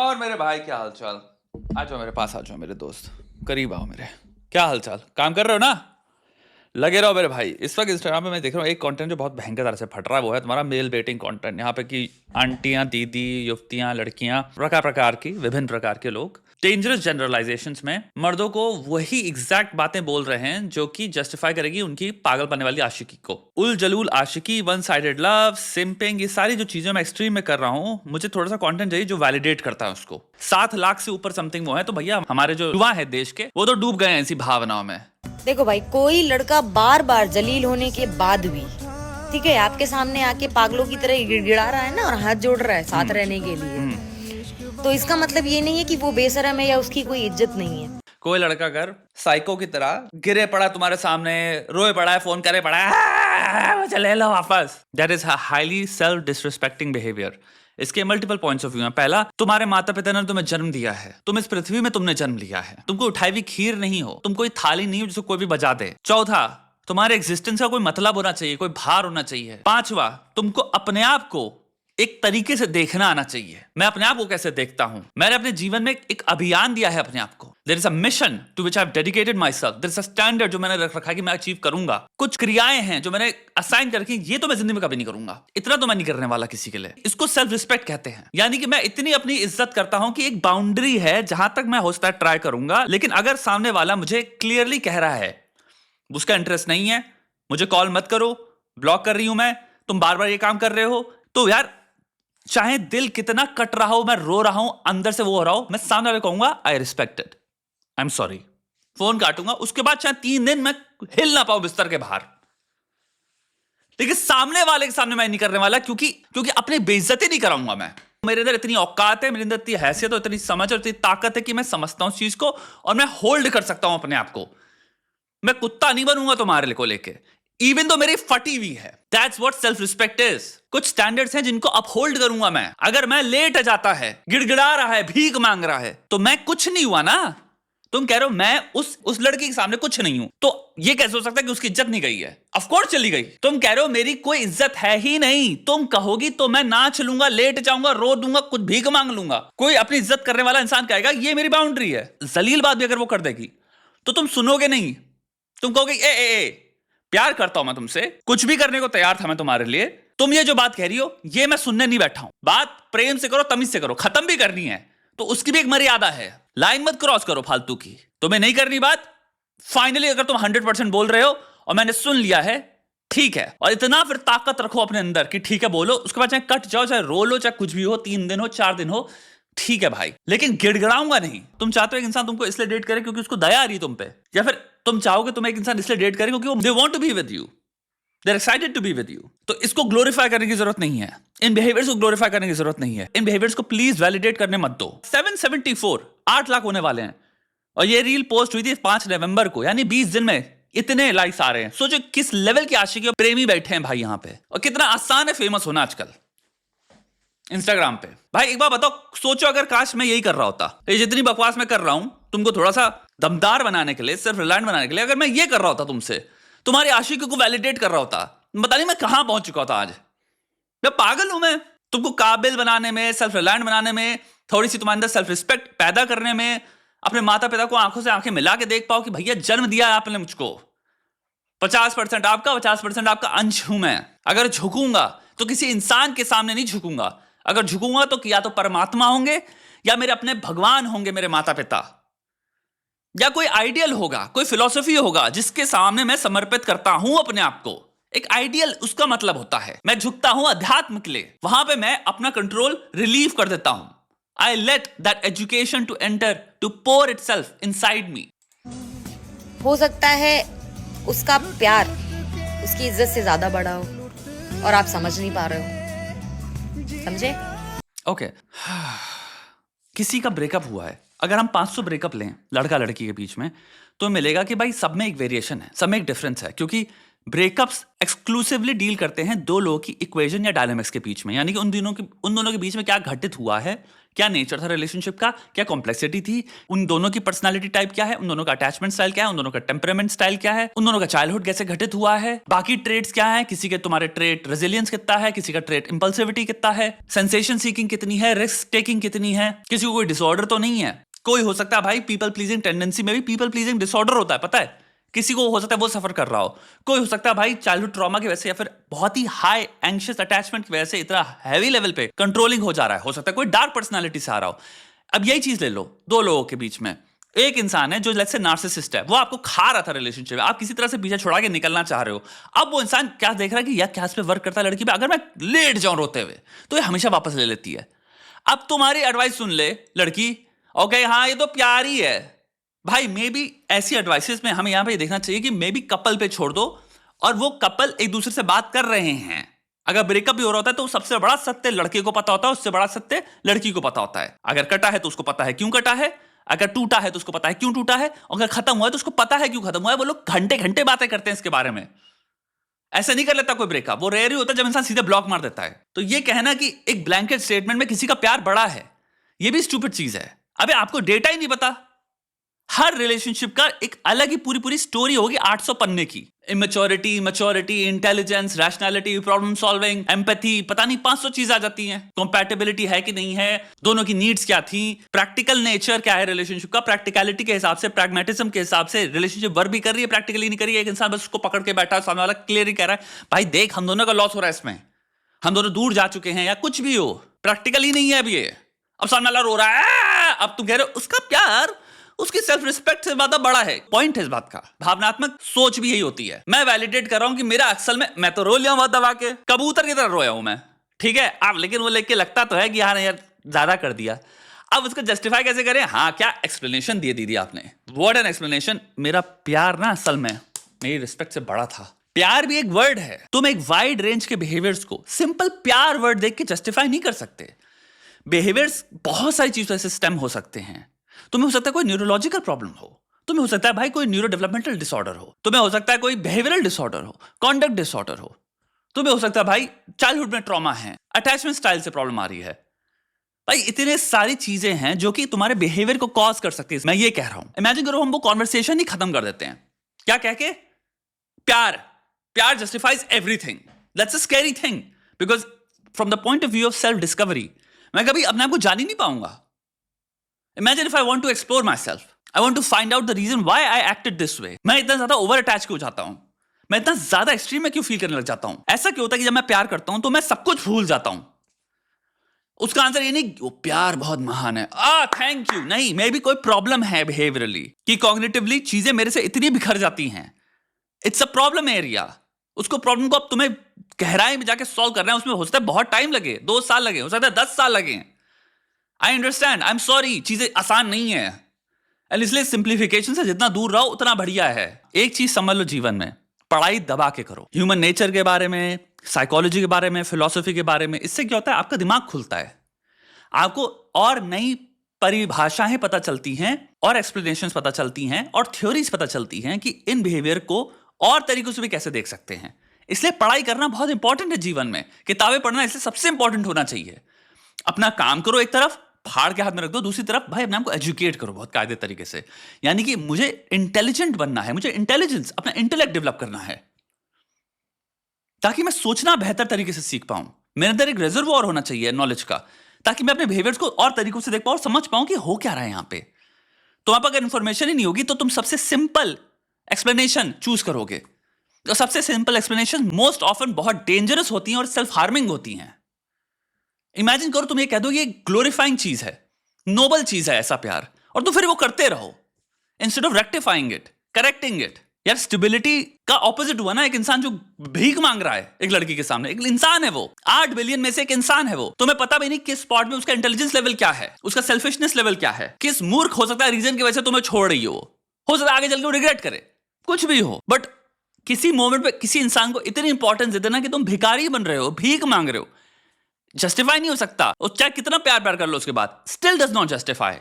और मेरे भाई क्या हालचाल? आ जाओ मेरे पास, आ जाओ मेरे दोस्त, करीब आओ मेरे। क्या हालचाल? काम कर रहे हो ना? लगे रहो मेरे भाई। इस वक्त इंस्टाग्राम पे मैं देख रहा हूँ एक कंटेंट जो बहुत भयंकर तरह से फट रहा है, वो है तुम्हारा मेल बेटिंग कंटेंट। यहाँ पे की आंटियां, दीदी, युवतियां, लड़कियां, प्रकार प्रकार की, विभिन्न प्रकार के लोग डेंजरस जनरलाइजेशंस में मर्दों को वही एग्जैक्ट बातें बोल रहे हैं जो कि जस्टिफाई करेगी उनकी पागलपने वाली आशिकी को। उल जलूल आशिकी, वन साइडेड लव, सिंपिंग, ये सारी जो चीजें मैं एक्सट्रीम में कर रहा हूँ, मुझे थोड़ा सा कंटेंट चाहिए जो वैलिडेट करता है उसको। 7 लाख से ऊपर समथिंग वो है, तो भैया हमारे जो युवा है देश के, वो तो डूब गए हैं ऐसी भावनाओं में। देखो भाई, कोई लड़का बार बार जलील होने के बाद भी, ठीक है, आपके सामने आके पागलों की तरह गिड़गिड़ा रहा है ना, और हाथ जोड़ रहा है साथ रहने के लिए, तो इसका मतलब ये नहीं है कि वो बेशरम है या उसकी कोई इज्जत नहीं है। कोई लड़का अगर साइको की तरह गिरे पड़ा तुम्हारे सामने, रोए पड़ा है, फोन करे पड़ा है, मुझे ले लो वापस, that is highly self disrespecting behaviour. इसके मल्टीपल पॉइंट्स ऑफ व्यू हैं। पहला, तुम्हारे माता पिता ने तुम्हें जन्म दिया है, तुम इस पृथ्वी में तुमने जन्म लिया है, तुम कोई उठाई हुई खीर नहीं हो, तुम कोई थाली नहीं हो जिसे कोई भी बजा दे। चौथा, तुम्हारे एग्जिस्टेंस का कोई मतलब होना चाहिए, कोई भार होना चाहिए। पांचवा, तुमको अपने आप को एक तरीके से देखना आना चाहिए। मैं अपने आप को कैसे देखता हूं, मैंने अपने जीवन में एक अभियान दिया है अपने आप को। There is a mission to which I have dedicated myself. There is a standard जो मैंने रख रखा है कि मैं अचीव करूंगा। कुछ क्रियाएं हैं जो मैंने असाइन करके, ये तो मैं जिंदगी में कभी नहीं करूंगा, इतना तो मैं नहीं करने वाला किसी के लिए। इसको सेल्फ रिस्पेक्ट कहते हैं। यानी कि मैं इतनी अपनी इज्जत करता हूं कि एक बाउंड्री है जहां तक मैं हो सकता है ट्राई करूंगा, लेकिन अगर सामने वाला मुझे क्लियरली कह रहा है उसका इंटरेस्ट नहीं है, मुझे कॉल मत करो, ब्लॉक कर रही हूं मैं, तुम बार बार ये काम कर रहे हो, तो यार चाहे दिल कितना कट रहा हो, मैं रो रहा हूं, अंदर से वो हो रहा हो, मैं सामने वाले कहूंगा I respected, I am sorry, phone काटूंगा। उसके बाद चाहे 3 दिन मैं हिल ना पाऊं बिस्तर के बाहर, लेकिन सामने वाले के सामने मैं नहीं करने वाला, क्योंकि अपनी बेइज्जती नहीं कराऊंगा मैं। मेरे अंदर इतनी औकात है, मेरे अंदर इतनी हैसियत और इतनी समझ और इतनी ताकत है कि मैं समझता हूं उस चीज को और मैं होल्ड कर सकता हूं अपने आप को। मैं कुत्ता नहीं बनूंगा तुम्हारे को लेके, इवन तो मेरी फटी हुई है। That's what self respect is. कुछ स्टैंडर्ड्स हैं जिनको अपहोल्ड करूंगा मैं। अगर मैं लेट जाता है, गिड़गिड़ा रहा है, भीख मांग रहा है, तो मैं कुछ नहीं हुआ ना। तुम कह रहे हो मैं उस लड़की के सामने कुछ नहीं हूं, तो ये कैसे हो सकता है कि उसकी इज्जत नहीं गई है? ऑफ कोर्स चली गई। तुम कह रहे हो मेरी कोई इज्जत है ही नहीं, तुम कहोगी तो मैं नाच लूंगा, लेट जाऊंगा, रो दूंगा, कुछ भीख मांग लूंगा। कोई अपनी इज्जत करने वाला इंसान कहेगा ये मेरी बाउंड्री है। जलील बात भी अगर वो कर देगी तो तुम सुनोगे नहीं, तुम कहोगे ए प्यार करता हूं मैं तुमसे, कुछ भी करने को तैयार था मैं तुम्हारे लिए, तुम ये जो बात कह रही हो ये मैं सुनने नहीं बैठा हूं। बात प्रेम से करो, तमीज से करो, खत्म भी करनी है तो उसकी भी एक मर्यादा है। लाइन मत क्रॉस करो फालतू की। तुम्हें नहीं करनी बात, फाइनली अगर तुम 100% बोल रहे हो और मैंने सुन लिया है, ठीक है, और इतना फिर ताकत रखो अपने अंदर कि ठीक है बोलो, उसके बाद चाहे कट जाओ, चाहे रो लो, चाहे कुछ भी हो, 3 दिन हो, 4 दिन हो, ठीक है भाई, लेकिन गिड़गिड़ाऊंगा नहीं। तुम चाहते हो एक इंसान तुमको इसलिए डेट करे क्योंकि उसको दया आ रही है तुम पे, या फिर तुम चाहोगे तुम एक इंसान इसलिए डेट करे क्योंकि they want to be with you, they are excited to be with you. तो इसको ग्लोरीफाई करने की जरूरत नहीं है, इन बिहेवियर्स को ग्लोरीफाई करने की जरूरत नहीं है, इन बिहेवियर्स को प्लीज वैलिडेट करने मत दो। 774 8 लाख होने वाले हैं और ये रील पोस्ट हुई थी 5 नवंबर को, यानी 20 दिन में इतने लाइक्स आ रहे हैं। सोचो किस लेवल की आशिकी और प्रेमी बैठे हैं भाई यहाँ पे, और कितना आसान है फेमस होना आजकल इंस्टाग्राम पे। भाई एक बार बताओ, सोचो अगर काश मैं यही कर रहा होता, ये जितनी बकवास मैं कर रहा हूं तुमको थोड़ा सा दमदार बनाने के लिए, सिर्फ रिलायंट बनाने के लिए, अगर मैं ये कर रहा होता तुमसे, तुम्हारी आशिकी को वैलिडेट कर रहा होता, पता नहीं मैं कहां पहुंच चुका होता आज। मैं पागल हूं मैं, तुमको काबिल बनाने में, सेल्फ रिलायंट बनाने में, थोड़ी सी तुम्हारे अंदर सेल्फ रिस्पेक्ट पैदा करने में, अपने माता पिता को आंखों से आंखें मिला के देख पाओ कि भैया जन्म दिया है आपने मुझको, 50% आपका, 50% आपका अंश हूं मैं। अगर झुकूंगा तो किसी इंसान के सामने नहीं झुकूंगा, अगर झुकूंगा तो या तो परमात्मा होंगे या मेरे अपने भगवान होंगे, मेरे माता पिता, या कोई आइडियल होगा, कोई फिलॉसफी होगा जिसके सामने मैं समर्पित करता हूं अपने आप को। एक आइडियल उसका मतलब होता है मैं झुकता हूं अध्यात्म के लिए, वहां पे मैं अपना कंट्रोल रिलीव कर देता हूं। I let that education to enter, to pour itself inside me. हो सकता है उसका प्यार उसकी इज्जत से ज्यादा बड़ा हो और आप समझ नहीं पा रहे हो, समझे? ओके किसी का ब्रेकअप हुआ है, अगर हम 500 ब्रेकअप लें लड़का लड़की के बीच में, तो मिलेगा कि भाई सब में एक वेरिएशन है, सब में एक डिफरेंस है, क्योंकि ब्रेकअप्स एक्सक्लूसिवली डील करते हैं दो लोगों की इक्वेशन या डायनामिक्स के बीच में, यानी कि उन दोनों के बीच में क्या घटित हुआ है, क्या नेचर था रिलेशनशिप का, क्या कॉम्प्लेक्सिटी थी, उन दोनों की पर्सनालिटी टाइप क्या है, उन दोनों का अटैचमेंट स्टाइल क्या है, उन दोनों का टेम्परामेंट स्टाइल क्या है, उन दोनों का चाइल्डहुड कैसे घटित हुआ है, बाकी ट्रेड्स क्या है, किसी के तुम्हारे ट्रेड रेजिलियंस कितना है, किसी का ट्रेड इंपल्सिविटी कितना है, सेंसेशन सीकिंग कितनी है, रिस्क टेकिंग कितनी है, किसी को कोई डिसऑर्डर तो नहीं है। कोई हो सकता है भाई पीपल प्लीजिंग टेंडेंसी में भी पीपल प्लीजिंग डिसऑर्डर होता है, पता है, किसी को हो सकता है वो सफर कर रहा हो, कोई हो सकता है भाई चाइल्डहुड ट्रॉमा की वजह से या फिर बहुत ही हाई एंग्शियस अटैचमेंट की वजह से इतना हैवी लेवल पे कंट्रोलिंग हो जा रहा है, हो सकता है कोई डार्क पर्सनालिटी से आ रहा हो। अब यही चीज ले लो, दो लोगों के बीच में एक इंसान है जो लेट्स से नार्सिसिस्ट है, वो आपको खा रहा था रिलेशनशिप में, आप किसी तरह से पीछे छुड़ा के निकलना चाह रहे हो। अब वो इंसान क्या देख रहा है कि यार क्या इस पे वर्क करता है लड़की पे, अगर मैं लेट जाऊं रोते हुए तो ये हमेशा वापस ले लेती है। अब तुम्हारी एडवाइस सुन ले लड़की, ओके हाँ ये तो प्यार ही है भाई, मे बी ऐसी एडवाइसेस में हमें यहां पे देखना चाहिए कि मे बी कपल पे छोड़ दो और वो कपल एक दूसरे से बात कर रहे हैं। अगर ब्रेकअप भी हो रहा होता है तो सबसे बड़ा सत्य लड़के को पता होता है, उससे बड़ा सत्य लड़की को पता होता है। अगर कटा है तो उसको पता है क्यों कटा है, अगर टूटा है तो उसको पता है क्यों टूटा है, अगर खत्म हुआ है तो उसको पता है क्यों खत्म हुआ है। वो लोग घंटे घंटे बातें करते हैं इसके बारे में। ऐसा नहीं कर लेता कोई ब्रेकअप, वो रेयर ही होता है जब इंसान सीधे ब्लॉक मार देता है। तो ये कहना कि एक ब्लैंकेट स्टेटमेंट में किसी का प्यार बड़ा है, ये भी स्टूपिड चीज है। अबे आपको डेटा ही नहीं पता। हर रिलेशनशिप का एक अलग ही पूरी स्टोरी होगी 800 पन्ने की। Immaturity, maturity, intelligence, rationality, problem solving, empathy, पता नहीं 500 चीज आ जाती हैं। कंपैटिबिलिटी है कि नहीं है, दोनों की नीड्स क्या थी, प्रैक्टिकल नेचर क्या है रिलेशनशिप का, प्रैक्टिकलिटी के हिसाब से, प्रैग्मेटिज्म के हिसाब से रिलेशनशिप वर्क भी कर रही है, प्रैक्टिकली नहीं कर रही है। एक इंसान बस उसको पकड़ के बैठा है, सामने वाला क्लियर ही कह रहा है भाई देख हम दोनों का लॉस हो रहा है इसमें, हम दोनों दूर जा चुके हैं, या कुछ भी हो, प्रैक्टिकल ही नहीं है अब ये। अब सामने वाला रो रहा है, अब तुम कह रहे हो उसका प्यार उसकी सेल्फ रिस्पेक्ट से ज्यादा बड़ा है। पॉइंट है इस बात का, भावनात्मक सोच भी यही होती है। मैं वैलिडेट कर रहा हूं कि मेरा असल में मैं तो रो लिया हूं दबा के, कबूतर की तरह रोया हूं मैं, ठीक है आप, लेकिन वो लेके लगता तो है कि यार यार ज्यादा कर दिया। अब उसको जस्टिफाई कैसे करें, हाँ क्या एक्सप्लेनेशन दिए दीदी आपने, व्हाट एन एक्सप्लेनेशन। मेरा प्यार ना असल में मेरी रिस्पेक्ट से बड़ा था। प्यार भी एक वर्ड है, तुम एक वाइड रेंज के बिहेवियर्स को सिंपल प्यार वर्ड देख के जस्टिफाई नहीं कर सकते। बिहेवियर्स बहुत सारी चीजों से स्टेम हो सकते हैं। तुम्हें हो सकता है कोई न्यूरोलॉजिकल प्रॉब्लम हो, तुम्हें हो सकता है भाई कोई न्यूरो डेवलपमेंटल डिसऑर्डर हो, तुम्हें हो सकता है कोई बिहेवियरल डिसऑर्डर हो, कॉन्डक्ट डिसऑर्डर हो, तुम्हें हो सकता है भाई चाइल्डहुड में ट्रॉमा है, अटैचमेंट स्टाइल से प्रॉब्लम आ रही है। भाई इतने सारी चीजें हैं जो कि तुम्हारे बिहेवियर को कॉज कर सकती है। मैं ये कह रहा हूं, इमेजिन करो हम वो कॉन्वर्सेशन ही खत्म कर देते हैं, क्या कह के, प्यार प्यार justifies everything. That's a scary thing, because from the point of view of self discovery मैं कभी अपने आप को जान ही नहीं पाऊंगा। Imagine if I want to explore myself, I want to find out the reason why I acted this way. मैं इतना ज्यादा ओवर अटैच क्यों जाता हूं, मैं इतना ज्यादा एक्सट्रीम में क्यों फील करने लग जाता हूं। ऐसा क्यों होता है कि जब मैं प्यार करता हूं तो मैं सब कुछ भूल जाता हूं। उसका आंसर ये नहीं वो प्यार बहुत महान है, थैंक यू, नहीं, मे भी कोई प्रॉब्लम है बिहेवियरली कि कॉग्निटिवली चीजें मेरे से इतनी बिखर जाती हैं। It's a problem area. उसको प्रॉब्लम को अब तुम्हें गहराई में जाके सॉल्व करना है, उसमें हो सकता है बहुत टाइम लगे, 2 साल लगे, हो सकता है 10 साल लगे। I understand, I am sorry, चीजें आसान नहीं है, एंड इसलिए सिंप्लीफिकेशन से जितना दूर रहो उतना बढ़िया है। एक चीज समझ लो जीवन में, पढ़ाई दबा के करो, ह्यूमन नेचर के बारे में, साइकोलॉजी के बारे में, फिलॉसफी के बारे में। इससे क्या होता है, आपका दिमाग खुलता है, आपको और नई परिभाषाएं पता चलती हैं, और एक्सप्लेनेशंस पता चलती हैं, और थ्योरीज पता चलती हैं कि इन बिहेवियर को और तरीकों से भी कैसे देख सकते हैं। इसलिए पढ़ाई करना बहुत इंपॉर्टेंट है जीवन में। किताबें पढ़ना इसलिए सबसे इंपॉर्टेंट होना चाहिए। अपना काम करो एक तरफ, फाड़ के हाथ में रख दो दूसरी तरफ, भाई अपने आप को एजुकेट करो बहुत कायदे तरीके से। यानी कि मुझे इंटेलिजेंट बनना है, मुझे इंटेलिजेंस, अपना इंटेलेक्ट डेवलप करना है, ताकि मैं सोचना बेहतर तरीके से सीख पाऊं। मेरे अंदर एक रिजर्वोयर होना चाहिए नॉलेज का, ताकि मैं अपने बिहेवियर्स को और तरीकों से देख पाऊं और समझ पाऊं कि हो क्या रहा है यहां पे। तो आप अगर इंफॉर्मेशन ही नहीं होगी तो तुम सबसे सिंपल एक्सप्लेनेशन चूज करोगे। तो सबसे सिंपल एक्सप्लेनेशन मोस्ट ऑफन बहुत डेंजरस होती हैं और सेल्फ हार्मिंग होती हैं। इमेजिन करो तुम ये कह दो ये ग्लोरीफाइंग चीज है, नोबल चीज है ऐसा प्यार, और तुम फिर वो करते रहो instead of rectifying it, correcting it. यार स्टेबिलिटी का ऑपोजिट हुआ ना एक इंसान जो भीख मांग रहा है एक लड़की के सामने। एक इंसान है वो, 8 बिलियन में से एक इंसान है वो। तुम्हें पता भी नहीं किस स्पॉट में उसका इंटेलिजेंस लेवल क्या है, उसका सेल्फिशनेस लेवल क्या है, किस मूर्ख हो सकता है रीजन की वजह से तुम्हें छोड़ रही हो सकता है आगे चल के वो रिग्रेट करे, कुछ भी हो। बट किसी मोमेंट पे किसी इंसान को इतनी इंपॉर्टेंस दे देना कि तुम भिखारी बन रहे हो, भीख मांग रहे हो, जस्टिफाई नहीं हो सकता। और चाहे कितना प्यार कर लो उसके बाद, स्टिल डज नॉट जस्टिफाई।